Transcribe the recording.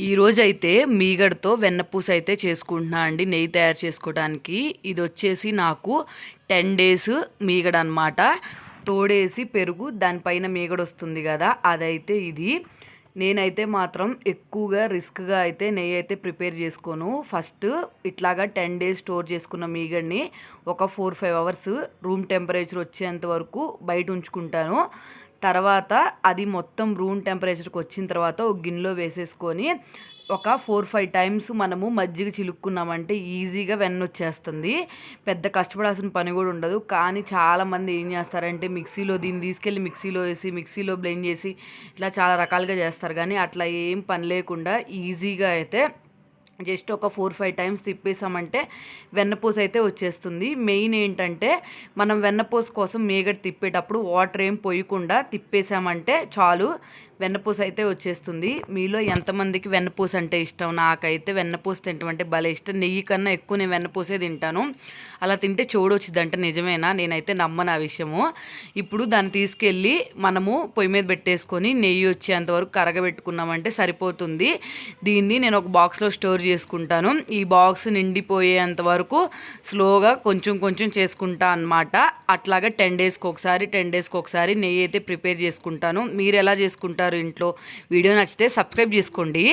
ఈరోజైతే మీగడతో వెన్నపూస అయితే చేసుకుంటున్నా అండి, నెయ్యి తయారు చేసుకోవడానికి. ఇది వచ్చేసి నాకు 10 డేస్ మీగడ అనమాట. తోడేసి పెరుగు దానిపైన మీగడ వస్తుంది కదా, అదైతే ఇది. నేనైతే మాత్రం ఎక్కువగా రిస్క్గా అయితే నెయ్యి అయితే ప్రిపేర్ చేసుకోను. ఫస్ట్ ఇట్లాగా 10 డేస్ స్టోర్ చేసుకున్న మీగడిని ఒక 4-5 అవర్స్ రూమ్ టెంపరేచర్ వచ్చేంత వరకు బయట ఉంచుకుంటాను. తర్వాత అది మొత్తం రూమ్ టెంపరేచర్కి వచ్చిన తర్వాత ఒక గిన్నెలో వేసేసుకొని ఒక 4-5 టైమ్స్ మనము మజ్జిగ చిలుక్కున్నామంటే ఈజీగా వెన్న వచ్చేస్తుంది. పెద్ద కష్టపడాల్సిన పని కూడా ఉండదు. కానీ చాలామంది ఏం చేస్తారంటే దీన్ని తీసుకెళ్ళి మిక్సీలో వేసి మిక్సీలో బ్లెండ్ చేసి ఇట్లా చాలా రకాలుగా చేస్తారు. కానీ అట్లా ఏం పని లేకుండా ఈజీగా అయితే జస్ట్ ఒక 4-5 టైమ్స్ తిప్పేసామంటే వెన్నపూస అయితే వచ్చేస్తుంది. మెయిన్ ఏంటంటే మనం వెన్నపూస కోసం మీగడ తిప్పేటప్పుడు వాటర్ ఏం పోయకుండా తిప్పేసామంటే చాలు, వెన్నపూస అయితే వచ్చేస్తుంది. మీలో ఎంతమందికి వెన్నపూస అంటే ఇష్టం? నాకైతే వెన్నపూస తింటామంటే భలే ఇష్టం. నెయ్యి కన్నా ఎక్కువ నేను వెన్నపూసే తింటాను. అలా తింటే చెవుడు వచ్చిందంటే నిజమేనా? నేనైతే నమ్మను ఆ విషయము. ఇప్పుడు దాన్ని తీసుకెళ్ళి మనము పొయ్యి మీద పెట్టేసుకొని నెయ్యి వచ్చేంతవరకు కరగబెట్టుకున్నామంటే సరిపోతుంది. దీన్ని నేను ఒక బాక్స్లో స్టోర్ చేసుకుంటాను. ఈ బాక్స్ నిండిపోయేంత వరకు స్లోగా కొంచెం కొంచెం చేసుకుంటా అన్నమాట. అట్లాగా 10 డేస్కి ఒకసారి నెయ్యి అయితే ప్రిపేర్ చేసుకుంటాను. మీరు ఎలా చేసుకుంటారు ఇంట్లో? వీడియో నచ్చితే సబ్స్క్రైబ్ చేసుకోండి.